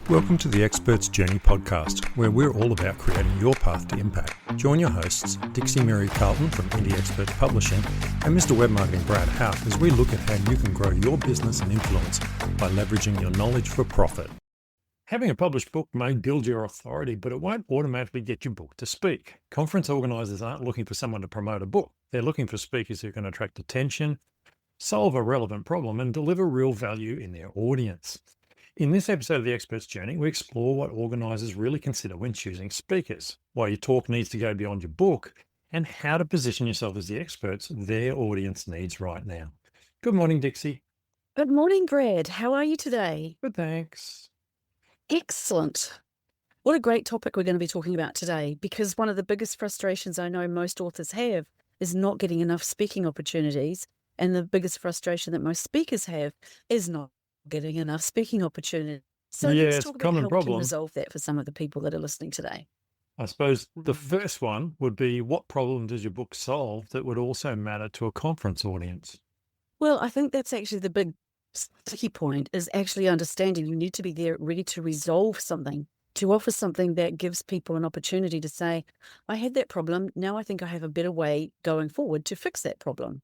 Welcome to the Expert's Journey podcast, where we're all about creating your path to impact. Join your hosts, Dixie Mary Carlton from Indie Expert Publishing and Mr. Web Marketing Brad Houck, as we look at how you can grow your business and influence by leveraging your knowledge for profit. Having a published book may build your authority, but it won't automatically get your book to speak. Conference organisers aren't looking for someone to promote a book. They're looking for speakers who can attract attention, solve a relevant problem, and deliver real value in their audience. In this episode of The Expert's Journey, we explore what organisers really consider when choosing speakers, why your talk needs to go beyond your book, and how to position yourself as the experts their audience needs right now. Good morning, Dixie. Good morning, Brad. How are you today? Good, thanks. Excellent. What a great topic we're going to be talking about today, because one of the biggest frustrations I know most authors have is not getting enough speaking opportunities, and the biggest frustration that most speakers have is not getting enough speaking opportunities. So let's talk about how we can resolve that for some of the people that are listening today. I suppose the first one would be, what problem does your book solve that would also matter to a conference audience? Well, I think that's actually the big sticky point, is actually understanding you need to be there ready to resolve something, to offer something that gives people an opportunity to say, I had that problem, now I think I have a better way going forward to fix that problem.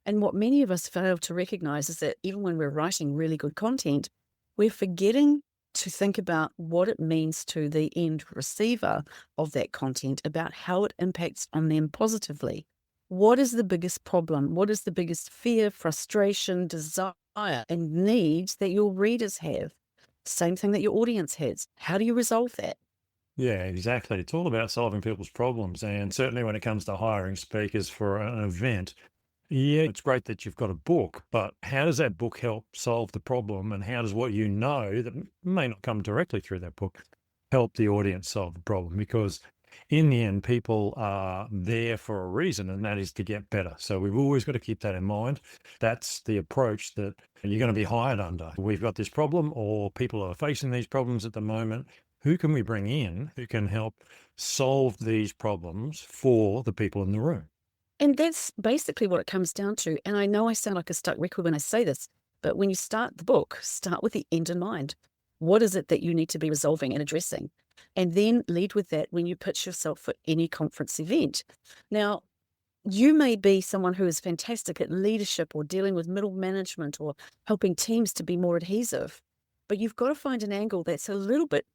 And what many of us fail to recognize is that even when we're writing really good content, we're forgetting to think about what it means to the end receiver of that content, about how it impacts on them positively. What is the biggest problem? What is the biggest fear, frustration, desire, and needs that your readers have? Same thing that your audience has. How do you resolve that? Yeah, exactly. It's all about solving people's problems. And certainly when it comes to hiring speakers for an event, yeah, it's great that you've got a book, but how does that book help solve the problem? And how does what you know that may not come directly through that book help the audience solve the problem? Because in the end, people are there for a reason, and that is to get better. So we've always got to keep that in mind. That's the approach that you're going to be hired under. We've got this problem, or people are facing these problems at the moment. Who can we bring in who can help solve these problems for the people in the room? And that's basically what it comes down to. And I know I sound like a stuck record when I say this, but when you start the book, start with the end in mind. What is it that you need to be resolving and addressing? And then lead with that when you pitch yourself for any conference event. Now, you may be someone who is fantastic at leadership or dealing with middle management or helping teams to be more adhesive, but you've got to find an angle that's a little bit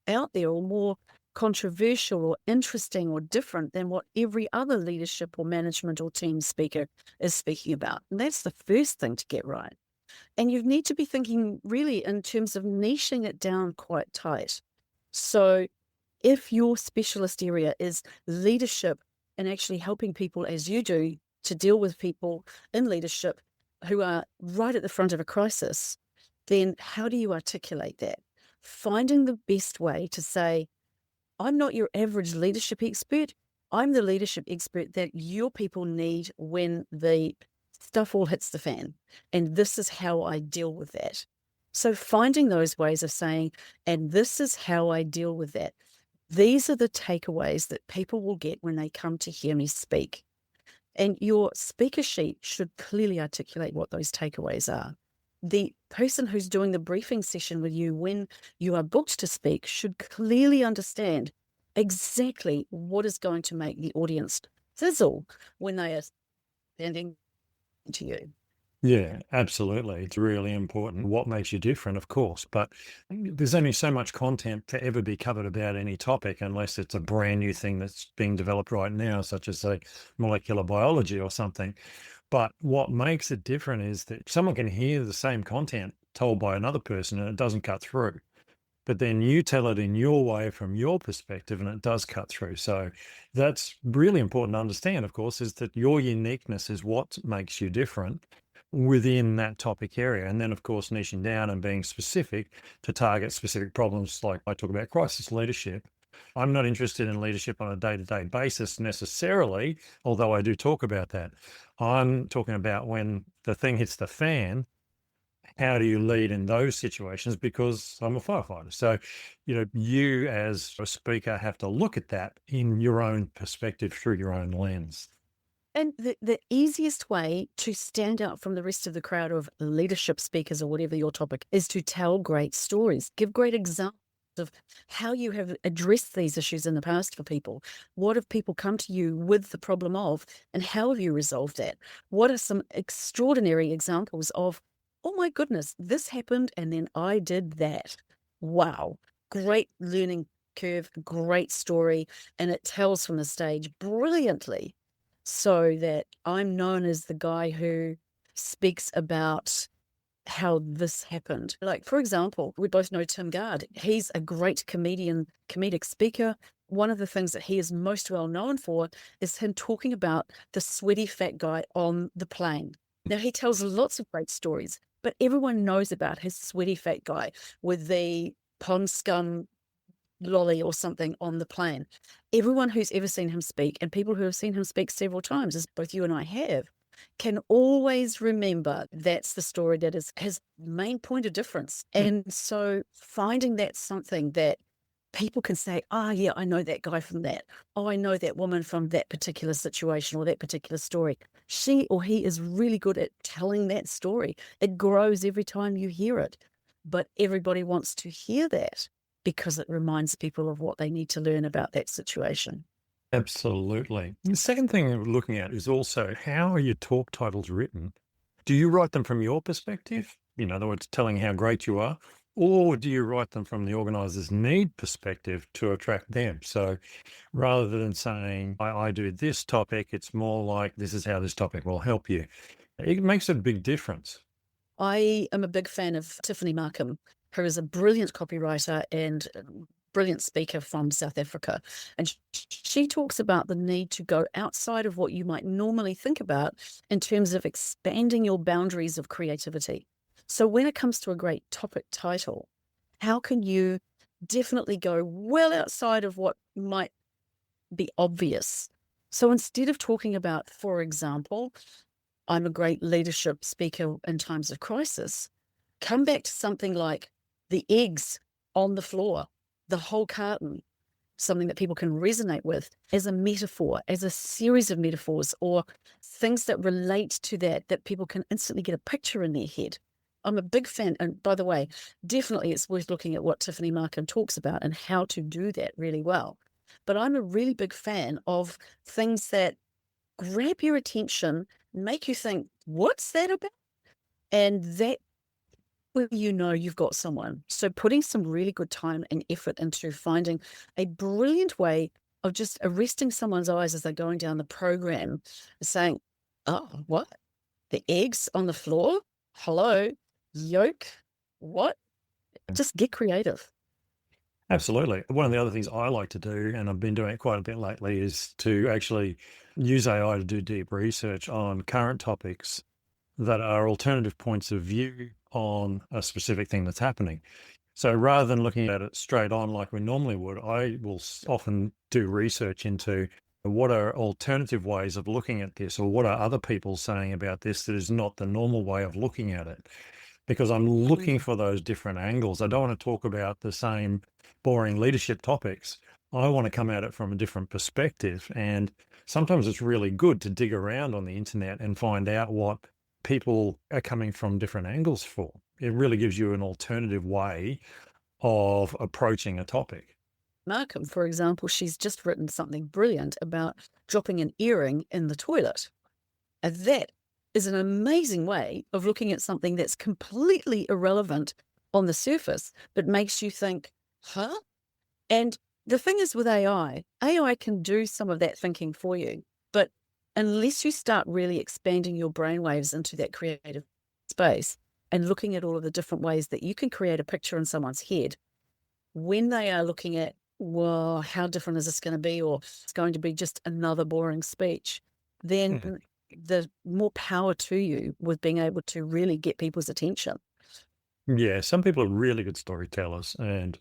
out there or more controversial or interesting or different than what every other leadership or management or team speaker is speaking about. And that's the first thing to get right. And you need to be thinking really in terms of niching it down quite tight. So if your specialist area is leadership and actually helping people as you do to deal with people in leadership who are right at the front of a crisis, then how do you articulate that? Finding the best way to say, I'm not your average leadership expert. I'm the leadership expert that your people need when the stuff all hits the fan. And this is how I deal with that. So finding those ways of saying, and this is how I deal with that. These are the takeaways that people will get when they come to hear me speak. And your speaker sheet should clearly articulate what those takeaways are. The person who's doing the briefing session with you when you are booked to speak should clearly understand exactly what is going to make the audience sizzle when they are standing to you. Yeah, absolutely. It's really important. What makes you different, of course, but there's only so much content to ever be covered about any topic unless it's a brand new thing that's being developed right now, such as, say, molecular biology or something. But what makes it different is that someone can hear the same content told by another person and it doesn't cut through. But then you tell it in your way from your perspective and it does cut through. So that's really important to understand, of course, is that your uniqueness is what makes you different within that topic area. And then, of course, niching down and being specific to target specific problems. Like I talk about crisis leadership. I'm not interested in leadership on a day-to-day basis necessarily, although I do talk about that. I'm talking about when the thing hits the fan, how do you lead in those situations? Because I'm a firefighter. So, you as a speaker have to look at that in your own perspective through your own lens. And the easiest way to stand out from the rest of the crowd of leadership speakers or whatever your topic is to tell great stories, give great examples of how you have addressed these issues in the past for people. What have people come to you with the problem of, and how have you resolved that? What are some extraordinary examples of, oh my goodness, this happened and then I did that? Wow. Great learning curve, great story, and it tells from the stage brilliantly so that I'm known as the guy who speaks about how this happened. Like, for example, we both know Tim Gard. He's a great comedian, comedic speaker. One of the things that he is most well known for is him talking about the sweaty fat guy on the plane. Now, he tells lots of great stories, but everyone knows about his sweaty fat guy with the pond scum lolly or something on the plane. Everyone who's ever seen him speak, and people who have seen him speak several times, as both you and I have, can always remember that's the story that is his main point of difference. And so finding that something that people can say, oh, yeah, I know that guy from that. Oh, I know that woman from that particular situation or that particular story. She or he is really good at telling that story. It grows every time you hear it. But everybody wants to hear that because it reminds people of what they need to learn about that situation. Absolutely. The second thing we're looking at is also, how are your talk titles written? Do you write them from your perspective? In other words, telling how great you are, or do you write them from the organizer's need perspective to attract them? So rather than saying, I do this topic, it's more like, this is how this topic will help you. It makes a big difference. I am a big fan of Tiffany Markham, who is a brilliant copywriter and brilliant speaker from South Africa. And she talks about the need to go outside of what you might normally think about in terms of expanding your boundaries of creativity. So when it comes to a great topic title, how can you definitely go well outside of what might be obvious? So instead of talking about, for example, I'm a great leadership speaker in times of crisis, come back to something like the eggs on the floor, the whole carton, something that people can resonate with as a metaphor, as a series of metaphors or things that relate to that people can instantly get a picture in their head. I'm a big fan. And by the way, definitely it's worth looking at what Tiffany Markham talks about and how to do that really well. But I'm a really big fan of things that grab your attention, make you think, what's that about? And that well, you know you've got someone. So putting some really good time and effort into finding a brilliant way of just arresting someone's eyes as they're going down the program, saying, oh, what? The eggs on the floor? Hello? Yolk? What? Just get creative. Absolutely. One of the other things I like to do, and I've been doing it quite a bit lately, is to actually use AI to do deep research on current topics that are alternative points of view on a specific thing that's happening. So rather than looking at it straight on like we normally would, I will often do research into what are alternative ways of looking at this, or what are other people saying about this that is not the normal way of looking at it. Because I'm looking for those different angles. I don't want to talk about the same boring leadership topics. I want to come at it from a different perspective. And sometimes it's really good to dig around on the internet and find out what people are coming from different angles for. It really gives you an alternative way of approaching a topic. Markham, for example, she's just written something brilliant about dropping an earring in the toilet. And that is an amazing way of looking at something that's completely irrelevant on the surface, but makes you think, huh? And the thing is with AI can do some of that thinking for you. But unless you start really expanding your brainwaves into that creative space and looking at all of the different ways that you can create a picture in someone's head, when they are looking at, well, how different is this going to be? Or it's going to be just another boring speech, then the more power to you with being able to really get people's attention. Yeah, some people are really good storytellers, and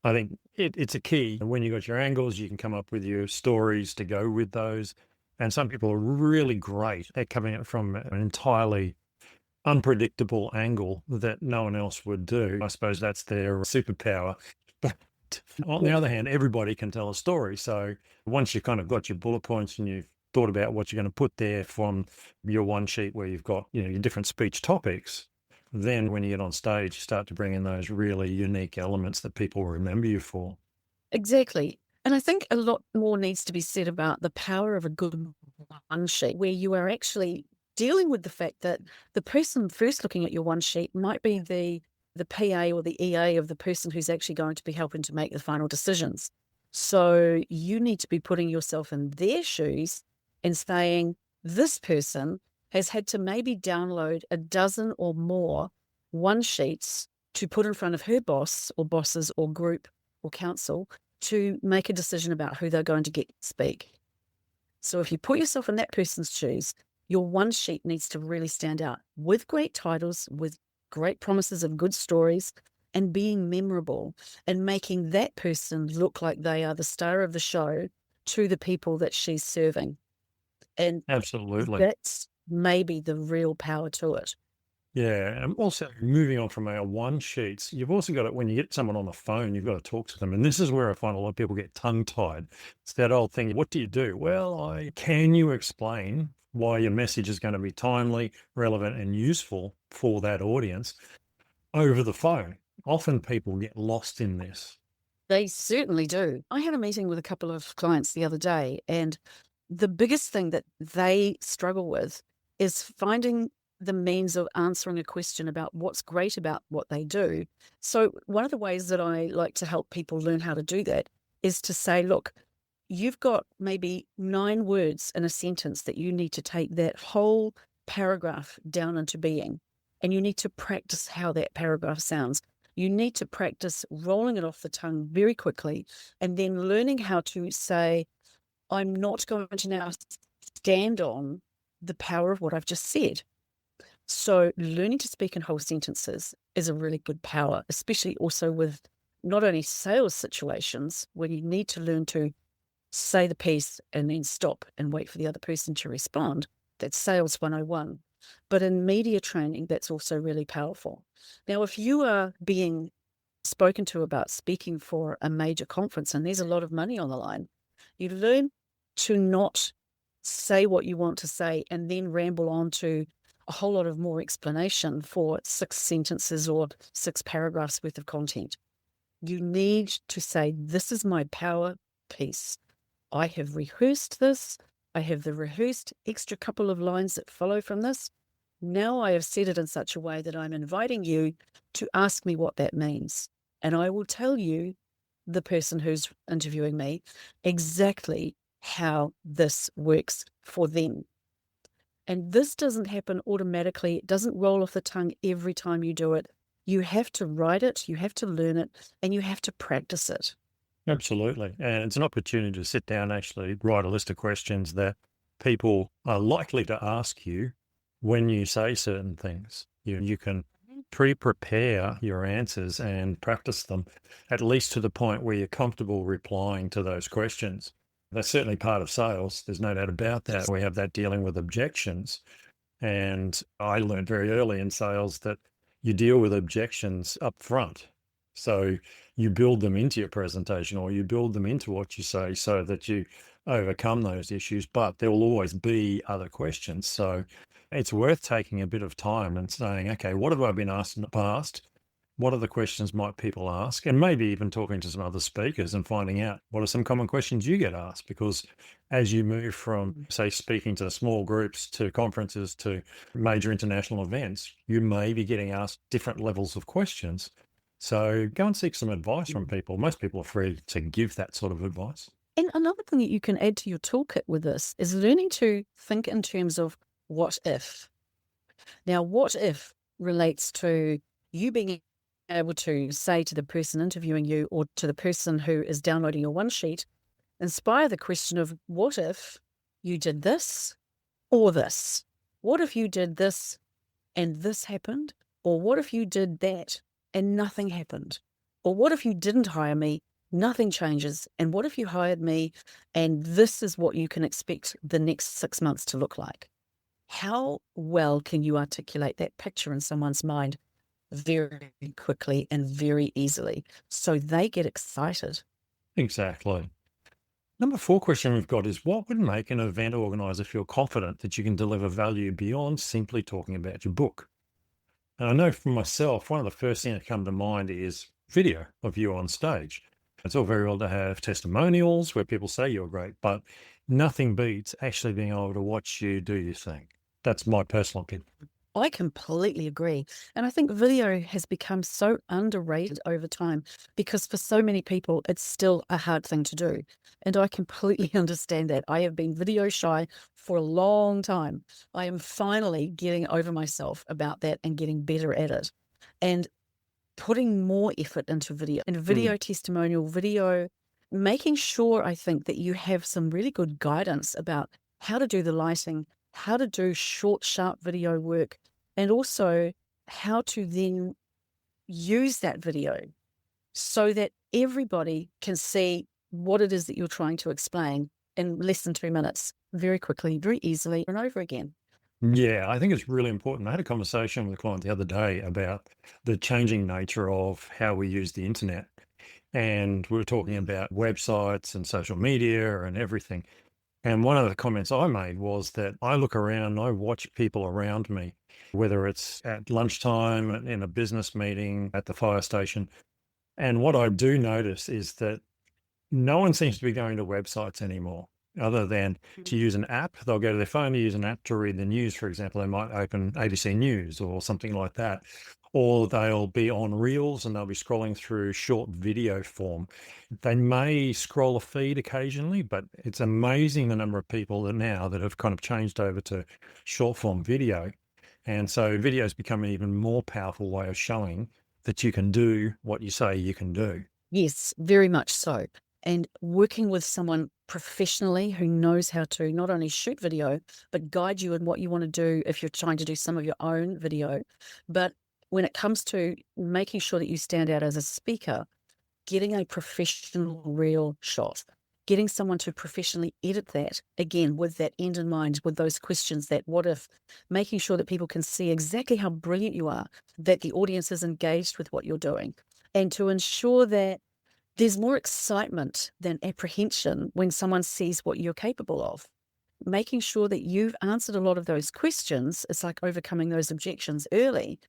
I think it's a key. When you got your angles, you can come up with your stories to go with those. And some people are really great at coming at from an entirely unpredictable angle that no one else would do. I suppose that's their superpower. But on the other hand, everybody can tell a story. So once you've kind of got your bullet points and you've thought about what you're going to put there from your one sheet where you've got, your different speech topics, then when you get on stage, you start to bring in those really unique elements that people will remember you for. Exactly. And I think a lot more needs to be said about the power of a good one sheet, where you are actually dealing with the fact that the person first looking at your one sheet might be the PA or the EA of the person who's actually going to be helping to make the final decisions. So you need to be putting yourself in their shoes and saying, this person has had to maybe download a dozen or more one sheets to put in front of her boss or bosses or group or council to make a decision about who they're going to get to speak. So if you put yourself in that person's shoes, your one sheet needs to really stand out with great titles, with great promises of good stories, and being memorable and making that person look like they are the star of the show to the people that she's serving. And Absolutely. that's maybe the real power to it. Yeah, and also moving on from our one sheets, you've also got it when you get someone on the phone, you've got to talk to them. And this is where I find a lot of people get tongue-tied. It's that old thing, what do you do? Well, can you explain why your message is going to be timely, relevant, and useful for that audience over the phone? Often people get lost in this. They certainly do. I had a meeting with a couple of clients the other day, and the biggest thing that they struggle with is finding the means of answering a question about what's great about what they do. So one of the ways that I like to help people learn how to do that is to say, look, you've got maybe 9 words in a sentence that you need to take that whole paragraph down into being, and you need to practice how that paragraph sounds. You need to practice rolling it off the tongue very quickly and then learning how to say, I'm not going to now stand on the power of what I've just said. So learning to speak in whole sentences is a really good power, especially also with not only sales situations where you need to learn to say the piece and then stop and wait for the other person to respond. That's sales 101. But in media training, that's also really powerful. Now, if you are being spoken to about speaking for a major conference and there's a lot of money on the line, you learn to not say what you want to say and then ramble on to a whole lot of more explanation for 6 sentences or 6 paragraphs worth of content. You need to say, this is my power piece. I have rehearsed this. I have the rehearsed extra couple of lines that follow from this. Now I have said it in such a way that I'm inviting you to ask me what that means. And I will tell you, the person who's interviewing me, exactly how this works for them. And this doesn't happen automatically. It doesn't roll off the tongue every time you do it. You have to write it, you have to learn it, and you have to practice it. Absolutely. And it's an opportunity to sit down, actually write a list of questions that people are likely to ask you when you say certain things. You can pre-prepare your answers and practice them, at least to the point where you're comfortable replying to those questions. That's certainly part of sales. There's no doubt about that. We have that dealing with objections. And I learned very early in sales that you deal with objections up front. So you build them into your presentation or you build them into what you say so that you overcome those issues, but there will always be other questions. So it's worth taking a bit of time and saying, okay, what have I been asked in the past? What other questions might people ask? And maybe even talking to some other speakers and finding out what are some common questions you get asked. Because as you move from, say, speaking to small groups to conferences to major international events, you may be getting asked different levels of questions. So go and seek some advice from people. Most people are free to give that sort of advice. And another thing that you can add to your toolkit with this is learning to think in terms of what if. Now, what if relates to you being able to say to the person interviewing you or to the person who is downloading your one sheet, inspire the question of what if you did this or this? What if you did this and this happened? Or what if you did that and nothing happened? Or what if you didn't hire me, nothing changes? And what if you hired me and this is what you can expect the next 6 months to look like? How well can you articulate that picture in someone's mind very quickly and very easily so they get excited? Exactly. Number four question we've got is, what would make an event organizer feel confident that you can deliver value beyond simply talking about your book? And I know for myself, one of the first things that come to mind is video of you on stage. It's all very well to have testimonials where people say you're great, but nothing beats actually being able to watch you do your thing. That's my personal opinion. I completely agree. And I think video has become so underrated over time because for so many people, it's still a hard thing to do. And I completely understand that. I have been video shy for a long time. I am finally getting over myself about that and getting better at it and putting more effort into video and video testimonial, video, making sure I think that you have some really good guidance about how to do the lighting, how to do short, sharp video work, and also how to then use that video so that everybody can see what it is that you're trying to explain in less than 2 minutes, very quickly, very easily, and over again. Yeah, I think it's really important. I had a conversation with a client the other day about the changing nature of how we use the internet. And we were talking about websites and social media and everything. And one of the comments I made was that I look around, and I watch people around me, whether it's at lunchtime, in a business meeting, at the fire station. And what I do notice is that no one seems to be going to websites anymore, other than to use an app. They'll go to their phone to use an app to read the news, for example. They might open ABC News or something like that. Or they'll be on Reels and they'll be scrolling through short video form. They may scroll a feed occasionally, but it's amazing the number of people that now that have kind of changed over to short form video. And so video has become an even more powerful way of showing that you can do what you say you can do. Yes, very much so. And working with someone professionally who knows how to not only shoot video, but guide you in what you want to do if you're trying to do some of your own video. But when it comes to making sure that you stand out as a speaker, getting a professional real shot, getting someone to professionally edit that, again, with that end in mind, with those questions, that what if, making sure that people can see exactly how brilliant you are, that the audience is engaged with what you're doing, and to ensure that there's more excitement than apprehension when someone sees what you're capable of. Making sure that you've answered a lot of those questions, it's like overcoming those objections early,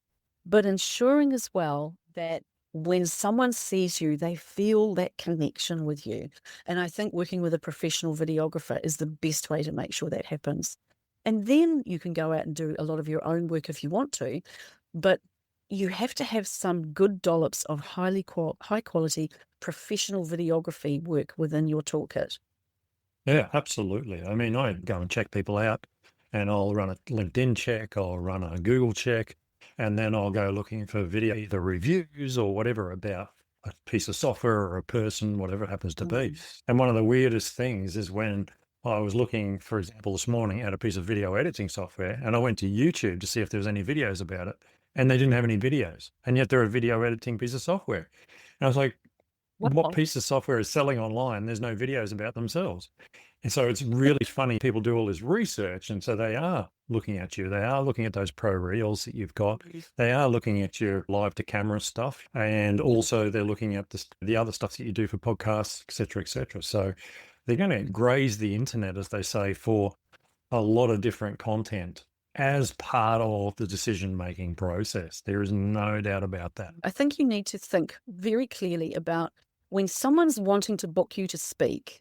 but ensuring as well that when someone sees you, they feel that connection with you. And I think working with a professional videographer is the best way to make sure that happens. And then you can go out and do a lot of your own work if you want to, but you have to have some good dollops of high quality professional videography work within your toolkit. Yeah, absolutely. I mean, I go and check people out and I'll run a LinkedIn check, I'll run a Google check, and then I'll go looking for video, either reviews or whatever about a piece of software or a person, whatever it happens to be. And one of the weirdest things is when I was looking, for example, this morning at a piece of video editing software and I went to YouTube to see if there was any videos about it, and they didn't have any videos. And yet they're a video editing piece of software. And I was like, what Wow. piece of software is selling online? There's no videos about themselves. And so it's really funny. People do all this research. And so they are looking at you. They are looking at those pro reels that you've got. They are looking at your live to camera stuff. And also they're looking at the other stuff that you do for podcasts, et cetera, et cetera. So they're going to graze the internet, as they say, for a lot of different content as part of the decision-making process. There is no doubt about that. I think you need to think very clearly about when someone's wanting to book you to speak,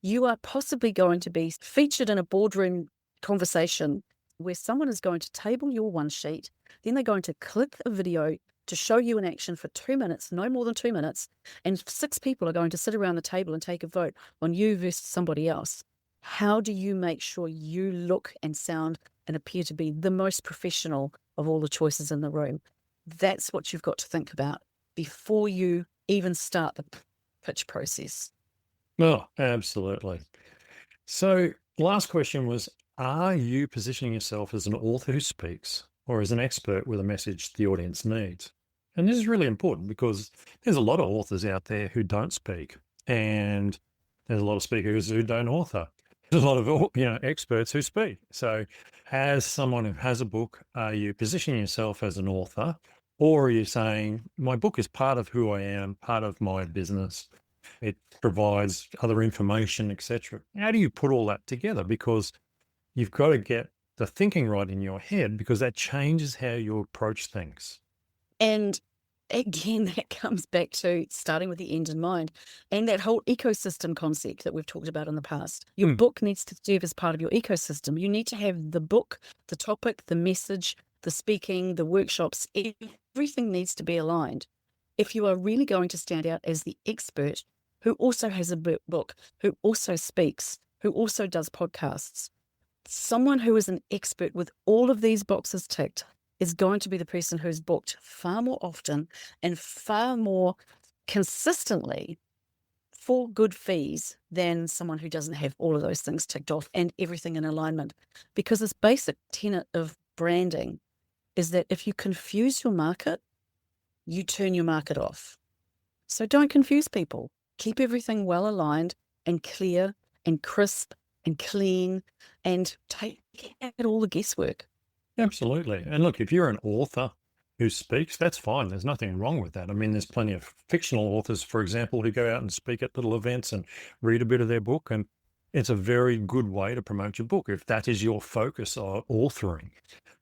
you are possibly going to be featured in a boardroom conversation where someone is going to table your one sheet, then they're going to clip a video to show you in action for 2 minutes, no more than 2 minutes, and 6 people are going to sit around the table and take a vote on you versus somebody else. How do you make sure you look and sound and appear to be the most professional of all the choices in the room? That's what you've got to think about before you even start the pitch process. Oh, absolutely. So, last question was, are you positioning yourself as an author who speaks or as an expert with a message the audience needs? And this is really important because there's a lot of authors out there who don't speak, and there's a lot of speakers who don't author. There's a lot of experts who speak. So, as someone who has a book, are you positioning yourself as an author, or are you saying my book is part of who I am, part of my business, It provides other information, etc. How do you put all that together? Because you've got to get the thinking right in your head, because that changes how you approach things. And again, that comes back to starting with the end in mind and that whole ecosystem concept that we've talked about in the past. Your book needs to serve as part of your ecosystem. You need to have the book, the topic, the message, the speaking, the workshops, everything needs to be aligned. If you are really going to stand out as the expert who also has a book, who also speaks, who also does podcasts, someone who is an expert with all of these boxes ticked is going to be the person who's booked far more often and far more consistently for good fees than someone who doesn't have all of those things ticked off and everything in alignment. Because this basic tenet of branding is that if you confuse your market, you turn your market off. So don't confuse people. Keep everything well aligned and clear and crisp and clean and take out all the guesswork. Absolutely. And look, if you're an author who speaks, that's fine. There's nothing wrong with that. I mean, there's plenty of fictional authors, for example, who go out and speak at little events and read a bit of their book. And it's a very good way to promote your book if that is your focus of authoring.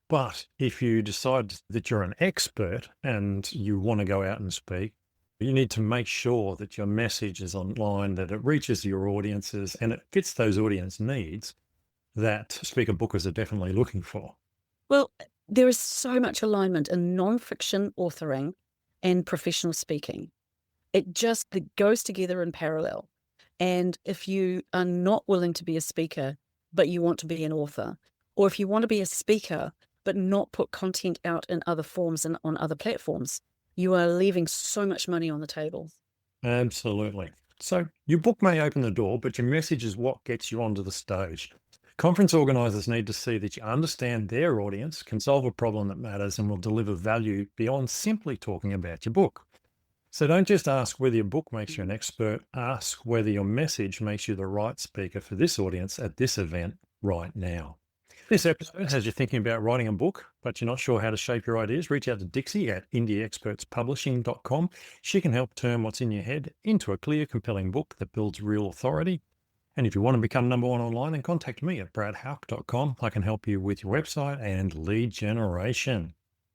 But if you decide that you're an expert and you want to go out and speak, you need to make sure that your message is online, that it reaches your audiences and it fits those audience needs that speaker bookers are definitely looking for. Well, there is so much alignment in non-fiction authoring and professional speaking. It goes together in parallel. And if you are not willing to be a speaker, but you want to be an author, or if you want to be a speaker, but not put content out in other forms and on other platforms, you are leaving so much money on the table. Absolutely. So your book may open the door, but your message is what gets you onto the stage. Conference organisers need to see that you understand their audience, can solve a problem that matters, and will deliver value beyond simply talking about your book. So don't just ask whether your book makes you an expert, ask whether your message makes you the right speaker for this audience at this event right now. This episode has you thinking about writing a book, but you're not sure how to shape your ideas. Reach out to Dixie at indieexpertspublishing.com. She can help turn what's in your head into a clear, compelling book that builds real authority. And if you want to become number one online, then contact me at bradhouck.com. I can help you with your website and lead generation.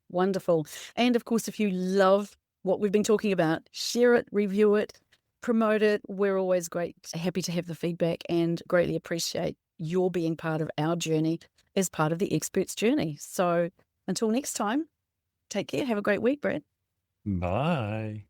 Wonderful. And of course, if you love what we've been talking about, share it, review it, promote it. We're always happy to have the feedback and greatly appreciate your being part of our journey as part of the expert's journey. So until next time, take care. Have a great week, Brad. Bye.